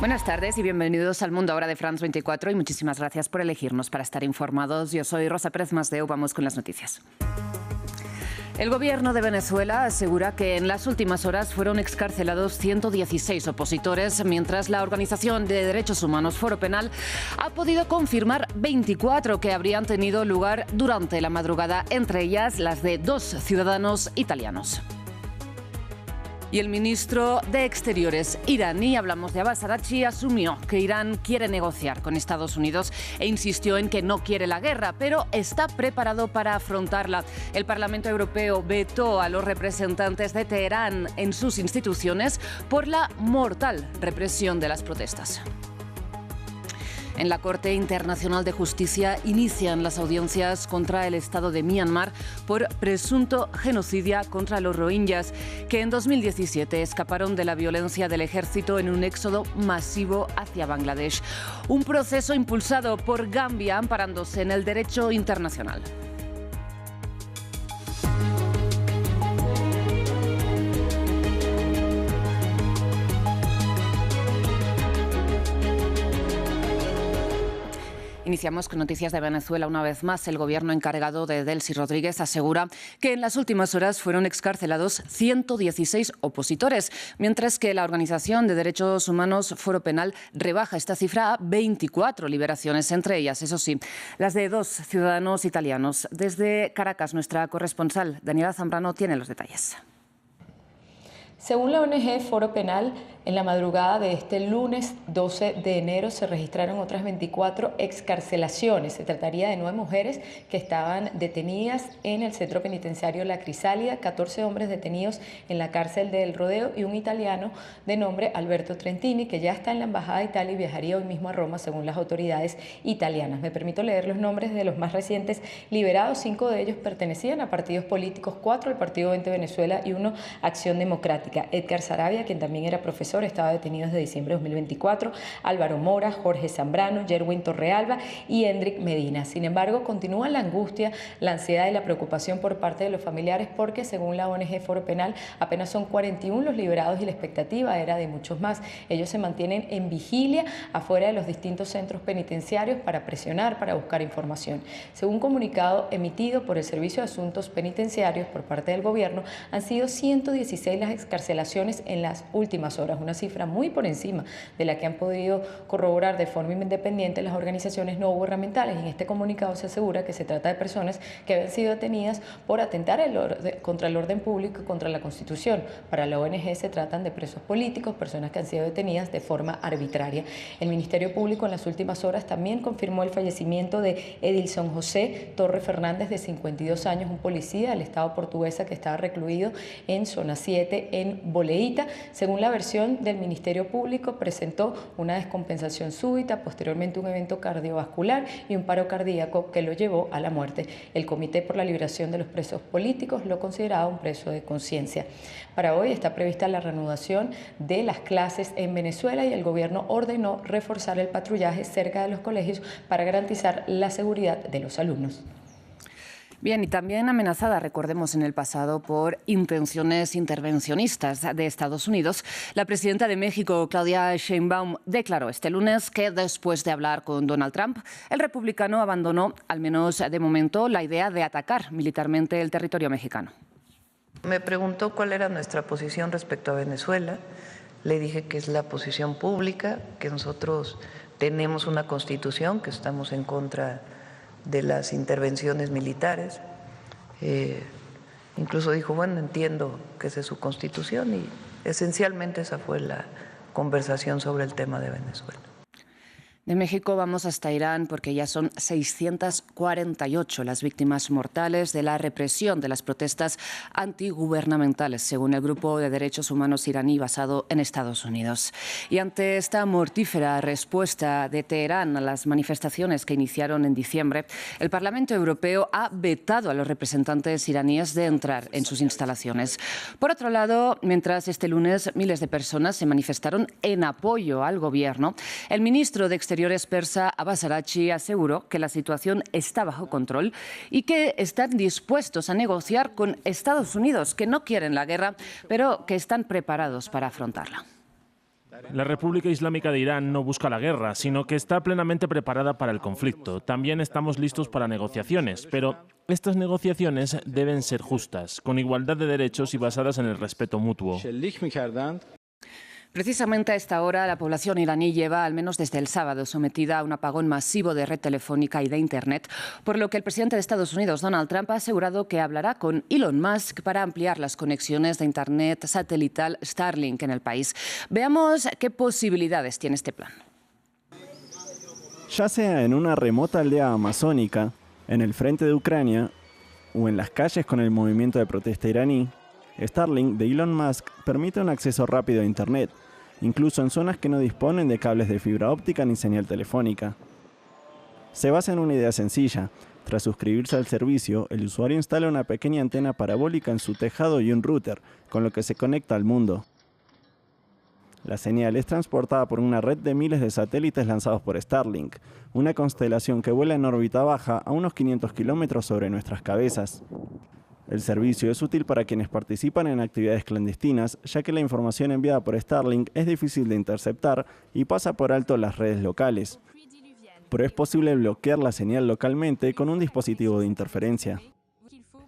Buenas tardes y bienvenidos al Mundo Ahora de France 24 y muchísimas gracias por elegirnos para estar informados. Yo soy Rosa Pérez Masdeu, vamos con las noticias. El gobierno de Venezuela asegura que en las últimas horas fueron excarcelados 116 opositores, mientras la organización de derechos humanos Foro Penal ha podido confirmar 24 que habrían tenido lugar durante la madrugada, entre ellas las de 2 ciudadanos italianos. Y el ministro de Exteriores iraní, hablamos de Abbas Araghchi, asumió que Irán quiere negociar con Estados Unidos e insistió en que no quiere la guerra, pero está preparado para afrontarla. El Parlamento Europeo vetó a los representantes de Teherán en sus instituciones por la mortal represión de las protestas. En la Corte Internacional de Justicia inician las audiencias contra el Estado de Myanmar por presunto genocidio contra los rohingyas, que en 2017 escaparon de la violencia del ejército en un éxodo masivo hacia Bangladesh. Un proceso impulsado por Gambia amparándose en el derecho internacional. Iniciamos con noticias de Venezuela. Una vez más, el gobierno encargado de Delcy Rodríguez asegura que en las últimas horas fueron excarcelados 116 opositores, mientras que la Organización de Derechos Humanos Foro Penal rebaja esta cifra a 24 liberaciones, entre ellas, eso sí, las de 2 ciudadanos italianos. Desde Caracas, nuestra corresponsal Daniela Zambrano tiene los detalles. Según la ONG Foro Penal, en la madrugada de este lunes 12 de enero se registraron otras 24 excarcelaciones. Se trataría de 9 mujeres que estaban detenidas en el centro penitenciario La Crisálida, 14 hombres detenidos en la cárcel del Rodeo y un italiano de nombre Alberto Trentini, que ya está en la Embajada de Italia y viajaría hoy mismo a Roma, según las autoridades italianas. Me permito leer los nombres de los más recientes liberados. 5 de ellos pertenecían a partidos políticos, 4 al Partido 20 Venezuela y 1 Acción Democrática. Edgar Saravia, quien también era profesor, estaba detenido desde diciembre de 2024, Álvaro Mora, Jorge Zambrano, Yerwin Torrealba y Hendrik Medina. Sin embargo, continúa la angustia, la ansiedad y la preocupación por parte de los familiares porque, según la ONG Foro Penal, apenas son 41 los liberados y la expectativa era de muchos más. Ellos se mantienen en vigilia afuera de los distintos centros penitenciarios para presionar, para buscar información. Según un comunicado emitido por el Servicio de Asuntos Penitenciarios por parte del gobierno, han sido 116 las excarcelaciones en las últimas horas, una cifra muy por encima de la que han podido corroborar de forma independiente las organizaciones no gubernamentales. En este comunicado se asegura que se trata de personas que habían sido detenidas por atentar contra el orden público y contra la Constitución. Para la ONG se tratan de presos políticos, personas que han sido detenidas de forma arbitraria. El Ministerio Público en las últimas horas también confirmó el fallecimiento de Edilson José Torre Fernández, de 52 años, un policía del Estado portuguesa que estaba recluido en Zona 7 en Boleíta. Según la versión del Ministerio Público, presentó una descompensación súbita, posteriormente un evento cardiovascular y un paro cardíaco que lo llevó a la muerte. El Comité por la Liberación de los Presos Políticos lo consideraba un preso de conciencia. Para hoy está prevista la reanudación de las clases en Venezuela y el gobierno ordenó reforzar el patrullaje cerca de los colegios para garantizar la seguridad de los alumnos. Bien, y también amenazada, recordemos, en el pasado por intenciones intervencionistas de Estados Unidos, la presidenta de México, Claudia Sheinbaum, declaró este lunes que después de hablar con Donald Trump, el republicano abandonó, al menos de momento, la idea de atacar militarmente el territorio mexicano. Me preguntó cuál era nuestra posición respecto a Venezuela. Le dije que es la posición pública, que nosotros tenemos una constitución, que estamos en contra de las intervenciones militares. Incluso dijo, bueno, entiendo que esa es su constitución, y esencialmente esa fue la conversación sobre el tema de Venezuela. De México vamos hasta Irán porque ya son 648 las víctimas mortales de la represión de las protestas antigubernamentales, según el grupo de derechos humanos iraní basado en Estados Unidos. Y ante esta mortífera respuesta de Teherán a las manifestaciones que iniciaron en diciembre, el Parlamento Europeo ha vetado a los representantes iraníes de entrar en sus instalaciones. Por otro lado, mientras este lunes miles de personas se manifestaron en apoyo al gobierno, el ministro de Exteriores persa Abbas Araghchi aseguró que la situación está bajo control y que están dispuestos a negociar con Estados Unidos, que no quieren la guerra, pero que están preparados para afrontarla. La República Islámica de Irán no busca la guerra, sino que está plenamente preparada para el conflicto. También estamos listos para negociaciones, pero estas negociaciones deben ser justas, con igualdad de derechos y basadas en el respeto mutuo. Precisamente a esta hora, la población iraní lleva, al menos desde el sábado, sometida a un apagón masivo de red telefónica y de Internet, por lo que el presidente de Estados Unidos, Donald Trump, ha asegurado que hablará con Elon Musk para ampliar las conexiones de Internet satelital Starlink en el país. Veamos qué posibilidades tiene este plan. Ya sea en una remota aldea amazónica, en el frente de Ucrania o en las calles con el movimiento de protesta iraní, Starlink de Elon Musk permite un acceso rápido a Internet, incluso en zonas que no disponen de cables de fibra óptica ni señal telefónica. Se basa en una idea sencilla. Tras suscribirse al servicio, el usuario instala una pequeña antena parabólica en su tejado y un router, con lo que se conecta al mundo. La señal es transportada por una red de miles de satélites lanzados por Starlink, una constelación que vuela en órbita baja a unos 500 kilómetros sobre nuestras cabezas. El servicio es útil para quienes participan en actividades clandestinas, ya que la información enviada por Starlink es difícil de interceptar y pasa por alto las redes locales. Pero es posible bloquear la señal localmente con un dispositivo de interferencia.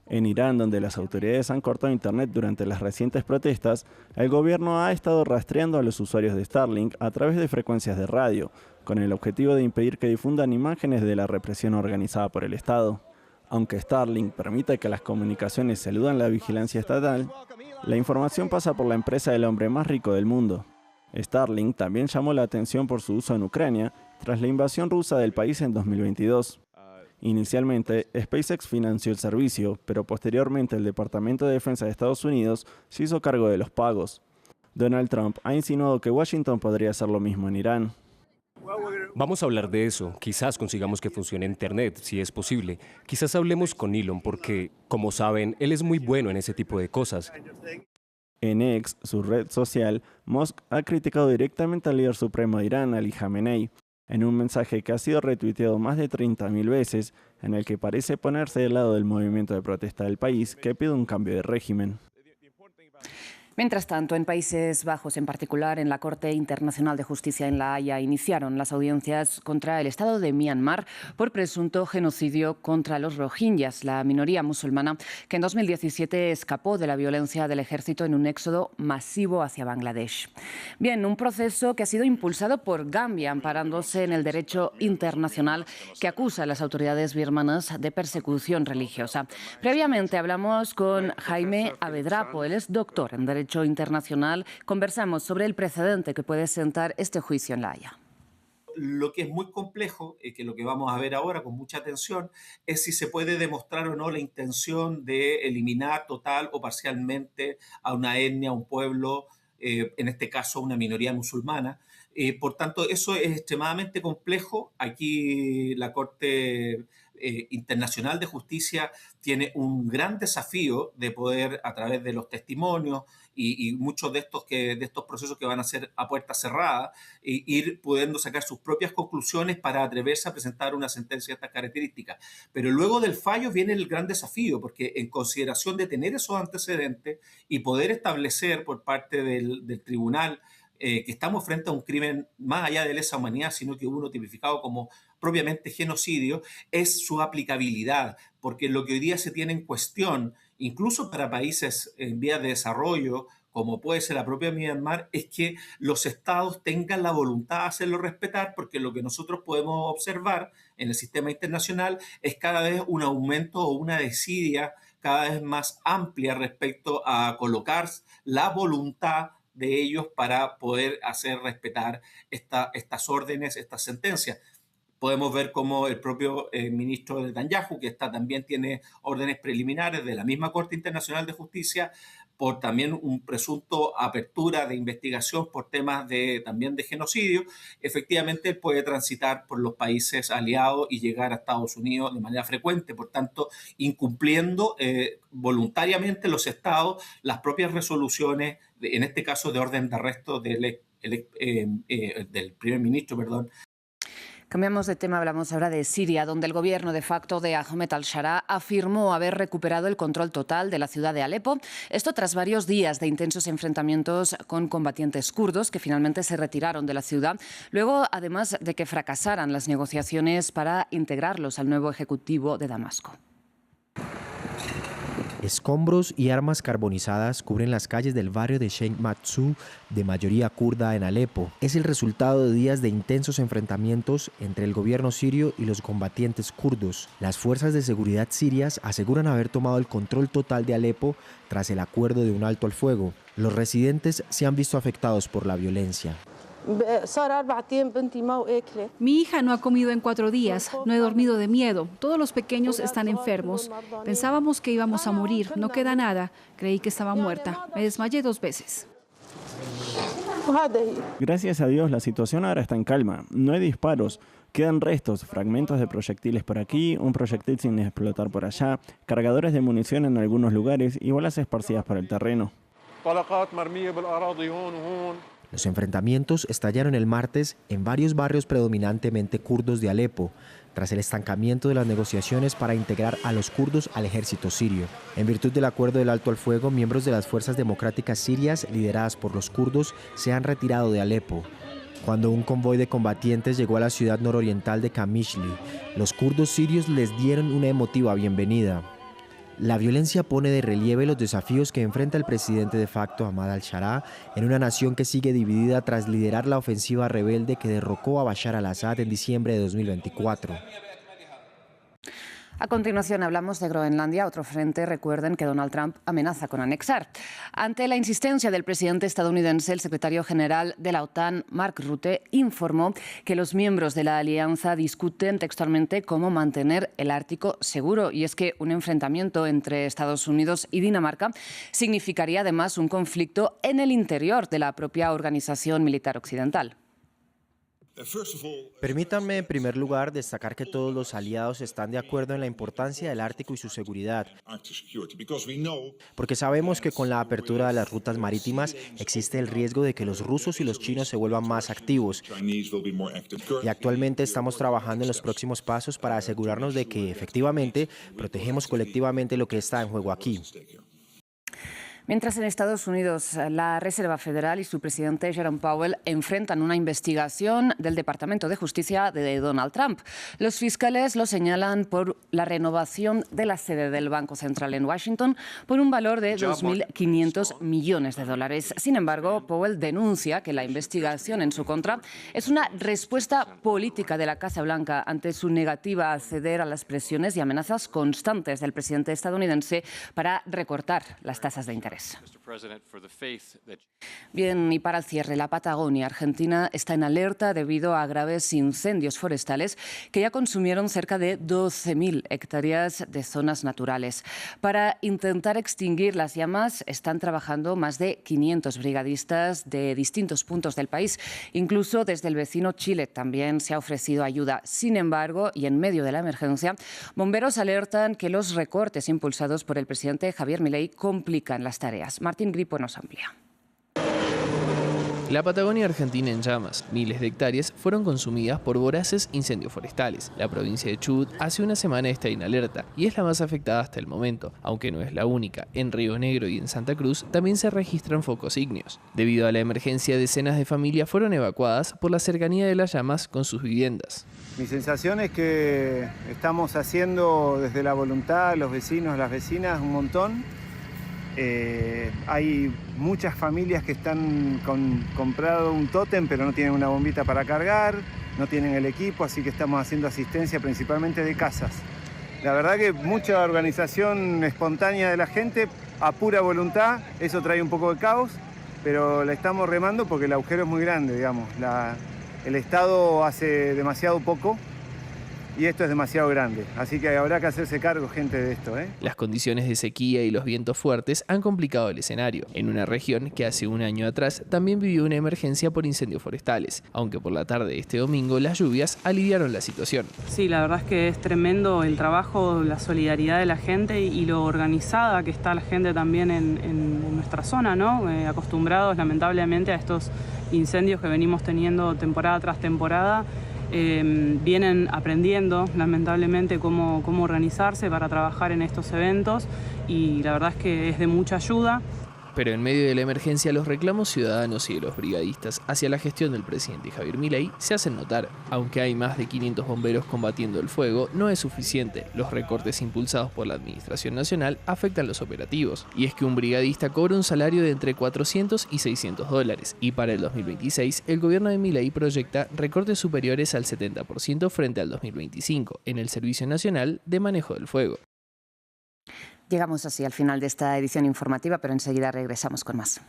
En Irán, donde las autoridades han cortado Internet durante las recientes protestas, el gobierno ha estado rastreando a los usuarios de Starlink a través de frecuencias de radio, con el objetivo de impedir que difundan imágenes de la represión organizada por el Estado. Aunque Starlink permite que las comunicaciones se eludan la vigilancia estatal, la información pasa por la empresa del hombre más rico del mundo. Starlink también llamó la atención por su uso en Ucrania tras la invasión rusa del país en 2022. Inicialmente, SpaceX financió el servicio, pero posteriormente el Departamento de Defensa de Estados Unidos se hizo cargo de los pagos. Donald Trump ha insinuado que Washington podría hacer lo mismo en Irán. Vamos a hablar de eso. Quizás consigamos que funcione Internet, si es posible. Quizás hablemos con Elon porque, como saben, él es muy bueno en ese tipo de cosas. En X, su red social, Musk ha criticado directamente al líder supremo de Irán, Ali Khamenei, en un mensaje que ha sido retuiteado más de 30.000 veces, en el que parece ponerse del lado del movimiento de protesta del país que pide un cambio de régimen. Mientras tanto, en Países Bajos, en particular en la Corte Internacional de Justicia en La Haya, iniciaron las audiencias contra el Estado de Myanmar por presunto genocidio contra los rohingyas, la minoría musulmana que en 2017 escapó de la violencia del ejército en un éxodo masivo hacia Bangladesh. Bien, un proceso que ha sido impulsado por Gambia, amparándose en el derecho internacional que acusa a las autoridades birmanas de persecución religiosa. Previamente hablamos con Jaime Abedrapo, él es doctor en Derecho Internacional. Conversamos sobre el precedente que puede sentar este juicio en La Haya. Lo que es muy complejo, que lo que vamos a ver ahora con mucha atención, es si se puede demostrar o no la intención de eliminar total o parcialmente a una etnia, a un pueblo, en este caso una minoría musulmana. Por tanto, eso es extremadamente complejo. Aquí la Corte Internacional de Justicia tiene un gran desafío de poder, a través de los testimonios y muchos de estos procesos que van a ser a puerta cerrada, ir pudiendo sacar sus propias conclusiones para atreverse a presentar una sentencia de estas características. Pero luego del fallo viene el gran desafío, porque en consideración de tener esos antecedentes y poder establecer por parte del tribunal que estamos frente a un crimen más allá de lesa humanidad, sino que uno tipificado como propiamente genocidio, es su aplicabilidad, porque lo que hoy día se tiene en cuestión, incluso para países en vías de desarrollo, como puede ser la propia Myanmar, es que los estados tengan la voluntad de hacerlo respetar, porque lo que nosotros podemos observar en el sistema internacional es cada vez un aumento o una desidia cada vez más amplia respecto a colocar la voluntad de ellos para poder hacer respetar estas órdenes, estas sentencias. Podemos ver cómo el propio ministro Netanyahu, que también tiene órdenes preliminares de la misma Corte Internacional de Justicia, por también un presunto apertura de investigación por temas también de genocidio, efectivamente puede transitar por los países aliados y llegar a Estados Unidos de manera frecuente, por tanto, incumpliendo voluntariamente los estados las propias resoluciones, en este caso de orden de arresto del primer ministro, perdón. Cambiamos de tema, hablamos ahora de Siria, donde el gobierno de facto de Ahmed al-Sharaa afirmó haber recuperado el control total de la ciudad de Alepo. Esto tras varios días de intensos enfrentamientos con combatientes kurdos que finalmente se retiraron de la ciudad, luego además de que fracasaran las negociaciones para integrarlos al nuevo ejecutivo de Damasco. Escombros y armas carbonizadas cubren las calles del barrio de Sheikh Matsu, de mayoría kurda en Alepo. Es el resultado de días de intensos enfrentamientos entre el gobierno sirio y los combatientes kurdos. Las fuerzas de seguridad sirias aseguran haber tomado el control total de Alepo tras el acuerdo de un alto al fuego. Los residentes se han visto afectados por la violencia. Mi hija no ha comido en 4 días, no he dormido de miedo, todos los pequeños están enfermos. Pensábamos que íbamos a morir, no queda nada, creí que estaba muerta, me desmayé 2 veces. Gracias a Dios la situación ahora está en calma, no hay disparos, quedan restos, fragmentos de proyectiles por aquí, un proyectil sin explotar por allá, cargadores de munición en algunos lugares y bolas esparcidas por el terreno. Los enfrentamientos estallaron el martes en varios barrios predominantemente kurdos de Alepo, tras el estancamiento de las negociaciones para integrar a los kurdos al ejército sirio. En virtud del acuerdo del alto al fuego, miembros de las fuerzas democráticas sirias, lideradas por los kurdos, se han retirado de Alepo. Cuando un convoy de combatientes llegó a la ciudad nororiental de Kamishli, los kurdos sirios les dieron una emotiva bienvenida. La violencia pone de relieve los desafíos que enfrenta el presidente de facto Ahmad al-Sharaa en una nación que sigue dividida tras liderar la ofensiva rebelde que derrocó a Bashar al-Assad en diciembre de 2024. A continuación hablamos de Groenlandia, otro frente. Recuerden que Donald Trump amenaza con anexar. Ante la insistencia del presidente estadounidense, el secretario general de la OTAN, Mark Rutte, informó que los miembros de la alianza discuten textualmente cómo mantener el Ártico seguro. Y es que un enfrentamiento entre Estados Unidos y Dinamarca significaría además un conflicto en el interior de la propia organización militar occidental. Permítanme en primer lugar destacar que todos los aliados están de acuerdo en la importancia del Ártico y su seguridad, porque sabemos que con la apertura de las rutas marítimas existe el riesgo de que los rusos y los chinos se vuelvan más activos. Y actualmente estamos trabajando en los próximos pasos para asegurarnos de que efectivamente protegemos colectivamente lo que está en juego aquí. Mientras en Estados Unidos la Reserva Federal y su presidente Jerome Powell enfrentan una investigación del Departamento de Justicia de Donald Trump. Los fiscales lo señalan por la renovación de la sede del Banco Central en Washington por un valor de $2.500 millones. Sin embargo, Powell denuncia que la investigación en su contra es una respuesta política de la Casa Blanca ante su negativa a ceder a las presiones y amenazas constantes del presidente estadounidense para recortar las tasas de interés. Bien, y para el cierre, la Patagonia Argentina está en alerta debido a graves incendios forestales que ya consumieron cerca de 12.000 hectáreas de zonas naturales. Para intentar extinguir las llamas están trabajando más de 500 brigadistas de distintos puntos del país. Incluso desde el vecino Chile también se ha ofrecido ayuda. Sin embargo, y en medio de la emergencia, bomberos alertan que los recortes impulsados por el presidente Javier Milei complican las tareas. Martín Gripo nos amplía. La Patagonia Argentina en llamas. Miles de hectáreas fueron consumidas por voraces incendios forestales. La provincia de Chubut hace una semana está en alerta y es la más afectada hasta el momento, aunque no es la única. En Río Negro y en Santa Cruz también se registran focos ígneos. Debido a la emergencia, decenas de familias fueron evacuadas por la cercanía de las llamas con sus viviendas. Mi sensación es que estamos haciendo desde la voluntad, los vecinos, las vecinas, un montón. Hay muchas familias que están comprado un tótem pero no tienen una bombita para cargar, no tienen el equipo, así que estamos haciendo asistencia principalmente de casas. La verdad que mucha organización espontánea de la gente, a pura voluntad, eso trae un poco de caos, pero la estamos remando porque el agujero es muy grande, digamos. El Estado hace demasiado poco y esto es demasiado grande, así que habrá que hacerse cargo, gente, de esto, ¿eh? Las condiciones de sequía y los vientos fuertes han complicado el escenario, en una región que hace un año atrás también vivió una emergencia por incendios forestales, aunque por la tarde de este domingo las lluvias aliviaron la situación. Sí, la verdad es que es tremendo el trabajo, la solidaridad de la gente y lo organizada que está la gente también en nuestra zona, ¿no? Acostumbrados lamentablemente a estos incendios que venimos teniendo temporada tras temporada. vienen aprendiendo lamentablemente cómo organizarse para trabajar en estos eventos y la verdad es que es de mucha ayuda. Pero en medio de la emergencia, los reclamos ciudadanos y de los brigadistas hacia la gestión del presidente Javier Milei se hacen notar. Aunque hay más de 500 bomberos combatiendo el fuego, no es suficiente. Los recortes impulsados por la Administración Nacional afectan los operativos. Y es que un brigadista cobra un salario de entre 400 y 600 dólares. Y para el 2026, el gobierno de Milei proyecta recortes superiores al 70% frente al 2025 en el Servicio Nacional de Manejo del Fuego. Llegamos así al final de esta edición informativa, pero enseguida regresamos con más.